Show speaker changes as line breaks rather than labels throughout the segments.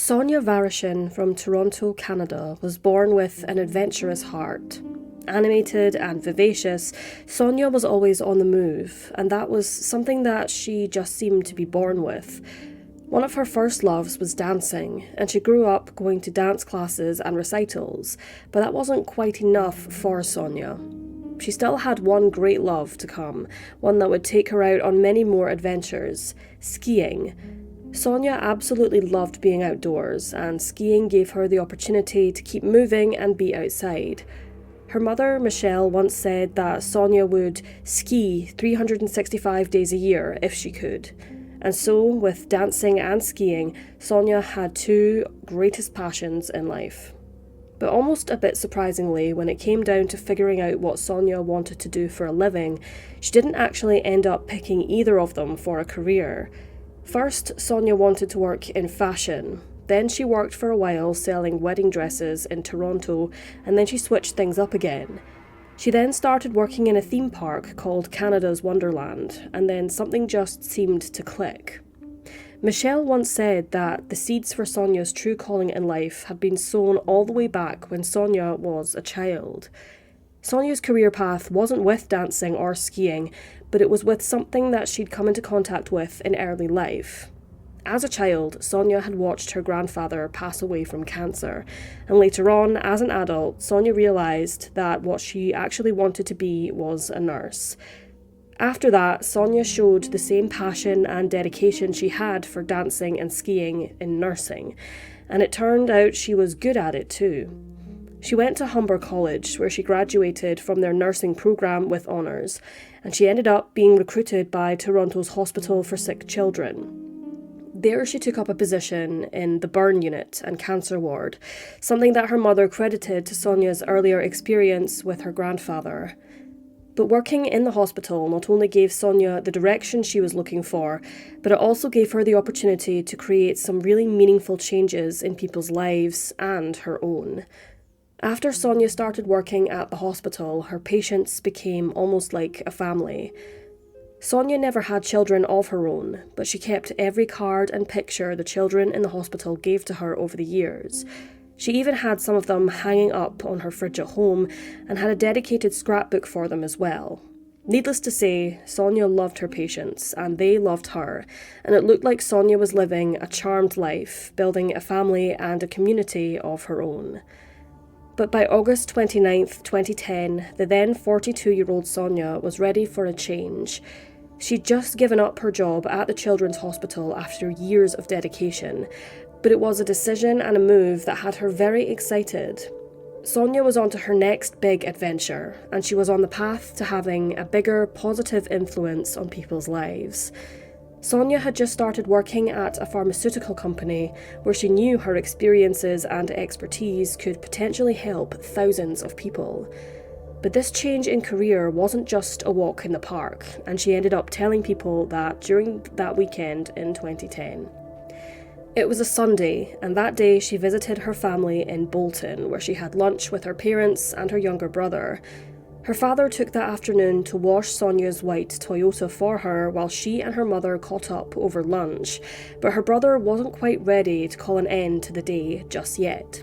Sonia-Varaschin from Toronto, Canada, was born with an adventurous heart. Animated and vivacious, Sonia was always on the move, and that was something that she just seemed to be born with. One of her first loves was dancing, and she grew up going to dance classes and recitals, but that wasn't quite enough for Sonia. She still had one great love to come, one that would take her out on many more adventures: skiing. Sonia absolutely loved being outdoors, and skiing gave her the opportunity to keep moving and be outside. Her mother, Michelle, once said that Sonia would ski 365 days a year if she could. And so, with dancing and skiing, Sonia had two greatest passions in life. But almost a bit surprisingly, when it came down to figuring out what Sonia wanted to do for a living, she didn't actually end up picking either of them for a career. First, Sonia wanted to work in fashion. Then she worked for a while selling wedding dresses in Toronto, and then she switched things up again. She then started working in a theme park called Canada's Wonderland, and then something just seemed to click. Michelle once said that the seeds for Sonia's true calling in life had been sown all the way back when Sonia was a child. Sonia's career path wasn't with dancing or skiing, but it was with something that she'd come into contact with in early life. As a child, Sonia had watched her grandfather pass away from cancer, and later on, as an adult, Sonia realised that what she actually wanted to be was a nurse. After that, Sonia showed the same passion and dedication she had for dancing and skiing in nursing, and it turned out she was good at it too. She went to Humber College, where she graduated from their nursing programme with honours, and she ended up being recruited by Toronto's Hospital for Sick Children. There she took up a position in the burn unit and cancer ward, something that her mother credited to Sonia's earlier experience with her grandfather. But working in the hospital not only gave Sonia the direction she was looking for, but it also gave her the opportunity to create some really meaningful changes in people's lives and her own. After Sonia started working at the hospital, her patients became almost like a family. Sonia never had children of her own, but she kept every card and picture the children in the hospital gave to her over the years. She even had some of them hanging up on her fridge at home and had a dedicated scrapbook for them as well. Needless to say, Sonia loved her patients and they loved her, and it looked like Sonia was living a charmed life, building a family and a community of her own. But by August 29, 2010, the then 42-year-old Sonia was ready for a change. She'd just given up her job at the Children's Hospital after years of dedication, but it was a decision and a move that had her very excited. Sonia was on to her next big adventure, and she was on the path to having a bigger, positive influence on people's lives. Sonia had just started working at a pharmaceutical company where she knew her experiences and expertise could potentially help thousands of people. But this change in career wasn't just a walk in the park, and she ended up telling people that during that weekend in 2010. It was a Sunday, and that day she visited her family in Bolton, where she had lunch with her parents and her younger brother. Her father took that afternoon to wash Sonia's white Toyota for her while she and her mother caught up over lunch, but her brother wasn't quite ready to call an end to the day just yet.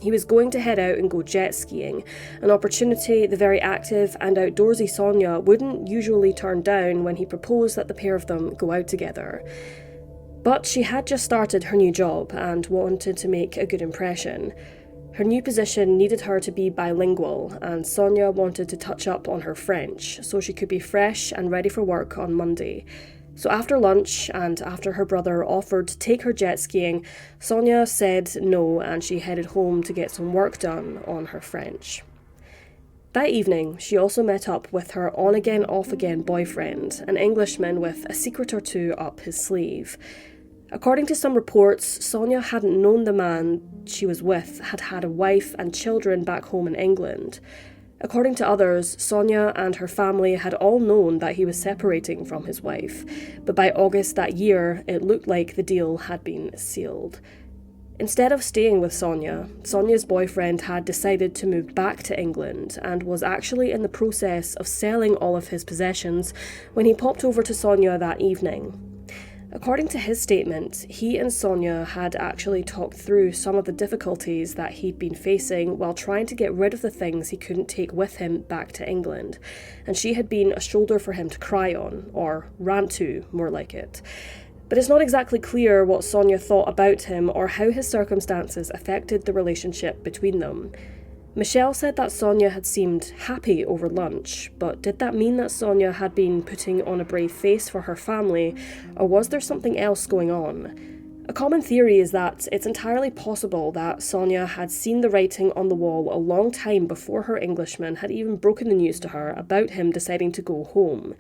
He was going to head out and go jet skiing, an opportunity the very active and outdoorsy Sonia wouldn't usually turn down when he proposed that the pair of them go out together. But she had just started her new job and wanted to make a good impression. Her new position needed her to be bilingual, and Sonia wanted to touch up on her French so she could be fresh and ready for work on Monday. So after lunch, and after her brother offered to take her jet skiing, Sonia said no, and she headed home to get some work done on her French. That evening, she also met up with her on-again, off-again boyfriend, an Englishman with a secret or two up his sleeve. According to some reports, Sonia hadn't known the man she was with had had a wife and children back home in England. According to others, Sonia and her family had all known that he was separating from his wife, but by August that year, it looked like the deal had been sealed. Instead of staying with Sonia, Sonia's boyfriend had decided to move back to England and was actually in the process of selling all of his possessions when he popped over to Sonia that evening. According to his statement, he and Sonia had actually talked through some of the difficulties that he'd been facing while trying to get rid of the things he couldn't take with him back to England, and she had been a shoulder for him to cry on, or rant to, more like it. But it's not exactly clear what Sonia thought about him or how his circumstances affected the relationship between them. Michelle said that Sonia had seemed happy over lunch, but did that mean that Sonia had been putting on a brave face for her family, or was there something else going on? A common theory is that it's entirely possible that Sonia had seen the writing on the wall a long time before her Englishman had even broken the news to her about him deciding to go home.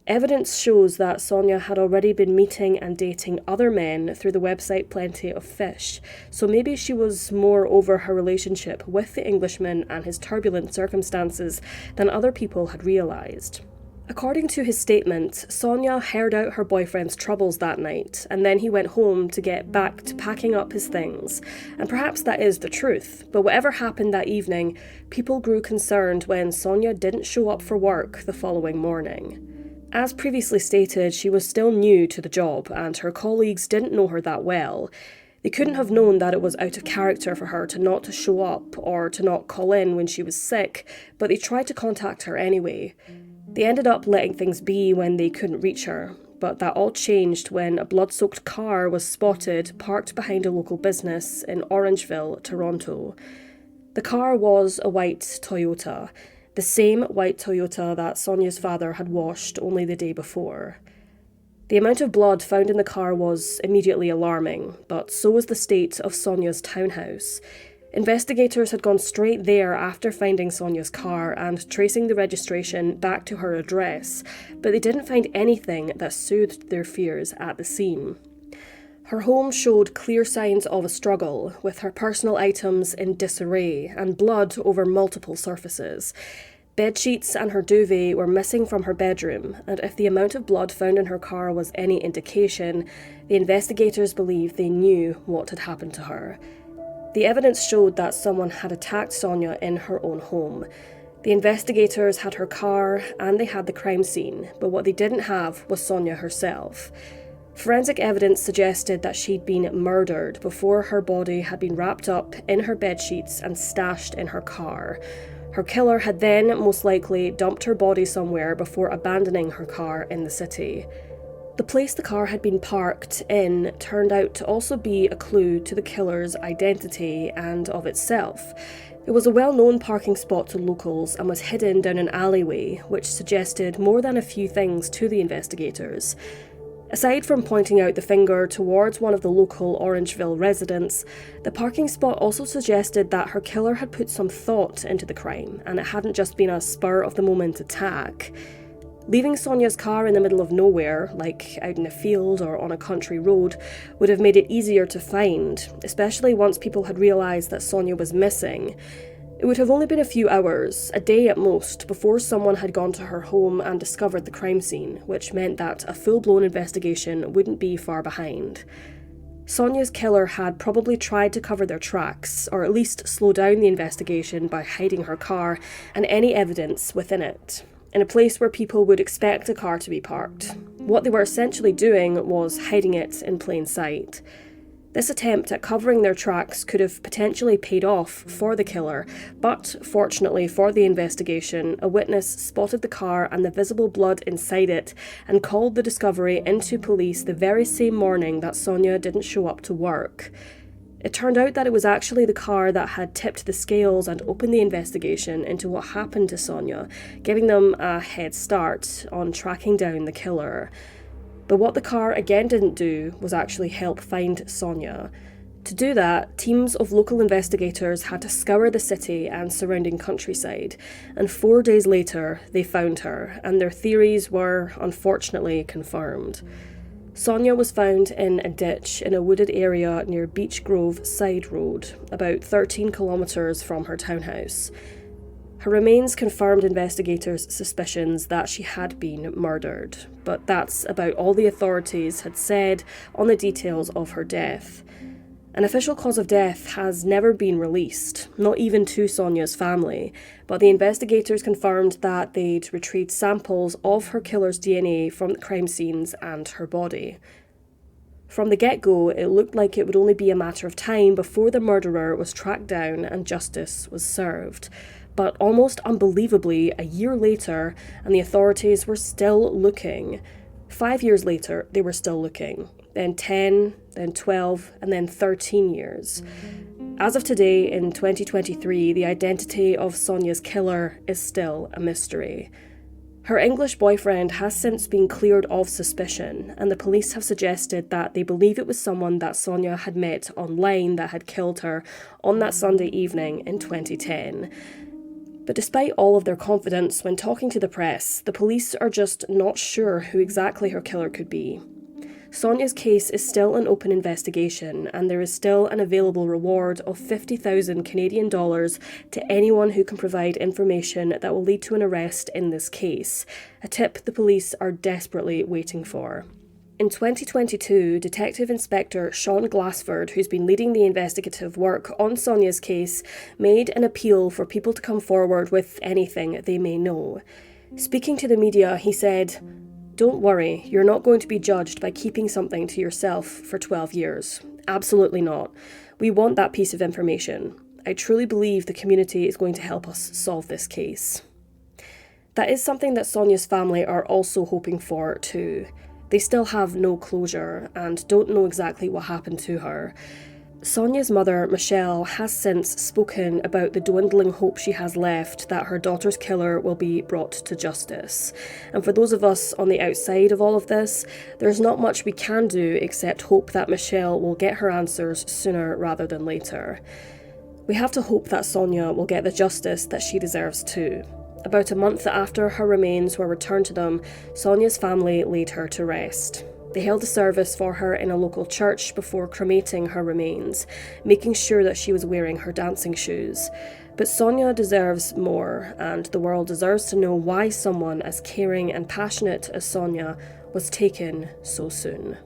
Evidence shows that Sonia had already been meeting and dating other men through the website Plenty of Fish, so maybe she was more over her relationship with the Englishman and his turbulent circumstances than other people had realised. According to his statement, Sonia heard out her boyfriend's troubles that night, and then he went home to get back to packing up his things. And perhaps that is the truth, but whatever happened that evening, people grew concerned when Sonia didn't show up for work the following morning. As previously stated, she was still new to the job, and her colleagues didn't know her that well. They couldn't have known that it was out of character for her to not show up or to not call in when she was sick, but they tried to contact her anyway. They ended up letting things be when they couldn't reach her, but that all changed when a blood-soaked car was spotted parked behind a local business in Orangeville, Toronto. The car was a white Toyota, the same white Toyota that Sonia's father had washed only the day before. The amount of blood found in the car was immediately alarming, but so was the state of Sonia's townhouse. Investigators had gone straight there after finding Sonia's car and tracing the registration back to her address, but they didn't find anything that soothed their fears at the scene. Her home showed clear signs of a struggle, with her personal items in disarray and blood over multiple surfaces. Bedsheets and her duvet were missing from her bedroom, and if the amount of blood found in her car was any indication, the investigators believed they knew what had happened to her. The evidence showed that someone had attacked Sonia in her own home. The investigators had her car and they had the crime scene, but what they didn't have was Sonia herself. Forensic evidence suggested that she'd been murdered before her body had been wrapped up in her bedsheets and stashed in her car. Her killer had then most likely dumped her body somewhere before abandoning her car in the city. The place the car had been parked in turned out to also be a clue to the killer's identity and of itself. It was a well-known parking spot to locals and was hidden down an alleyway, which suggested more than a few things to the investigators. Aside from pointing out the finger towards one of the local Orangeville residents, the parking spot also suggested that her killer had put some thought into the crime, and it hadn't just been a spur-of-the-moment attack. Leaving Sonia's car in the middle of nowhere, like out in a field or on a country road, would have made it easier to find, especially once people had realised that Sonia was missing. It would have only been a few hours, a day at most, before someone had gone to her home and discovered the crime scene, which meant that a full-blown investigation wouldn't be far behind. Sonia's killer had probably tried to cover their tracks, or at least slow down the investigation by hiding her car and any evidence within it, in a place where people would expect a car to be parked. What they were essentially doing was hiding it in plain sight. This attempt at covering their tracks could have potentially paid off for the killer, but fortunately for the investigation, a witness spotted the car and the visible blood inside it and called the discovery into police the very same morning that Sonia didn't show up to work. It turned out that it was actually the car that had tipped the scales and opened the investigation into what happened to Sonia, giving them a head start on tracking down the killer. But what the car again didn't do was actually help find Sonia. To do that, teams of local investigators had to scour the city and surrounding countryside, and 4 days later they found her, and their theories were unfortunately confirmed. Sonia was found in a ditch in a wooded area near Beech Grove Side Road, about 13 kilometres from her townhouse. Her remains confirmed investigators' suspicions that she had been murdered, but that's about all the authorities had said on the details of her death. An official cause of death has never been released, not even to Sonia's family, but the investigators confirmed that they'd retrieved samples of her killer's DNA from the crime scenes and her body. From the get-go, it looked like it would only be a matter of time before the murderer was tracked down and justice was served. But almost unbelievably, a year later, and the authorities were still looking. 5 years later, they were still looking. Then 10, then 12, and then 13 years. As of today, in 2023, the identity of Sonia's killer is still a mystery. Her English boyfriend has since been cleared of suspicion, and the police have suggested that they believe it was someone that Sonia had met online that had killed her on that Sunday evening in 2010. But despite all of their confidence when talking to the press, the police are just not sure who exactly her killer could be. Sonia's case is still an open investigation, and there is still an available reward of 50,000 Canadian dollars to anyone who can provide information that will lead to an arrest in this case, a tip the police are desperately waiting for. In 2022, Detective Inspector Sean Glassford, who's been leading the investigative work on Sonia's case, made an appeal for people to come forward with anything they may know. Speaking to the media, he said, "Don't worry, you're not going to be judged by keeping something to yourself for 12 years. Absolutely not. We want that piece of information. I truly believe the community is going to help us solve this case." That is something that Sonia's family are also hoping for too. They still have no closure and don't know exactly what happened to her. Sonia's mother, Michelle, has since spoken about the dwindling hope she has left that her daughter's killer will be brought to justice. And for those of us on the outside of all of this, there's not much we can do except hope that Michelle will get her answers sooner rather than later. We have to hope that Sonia will get the justice that she deserves too. About a month after her remains were returned to them, Sonia's family laid her to rest. They held a service for her in a local church before cremating her remains, making sure that she was wearing her dancing shoes. But Sonia deserves more, and the world deserves to know why someone as caring and passionate as Sonia was taken so soon.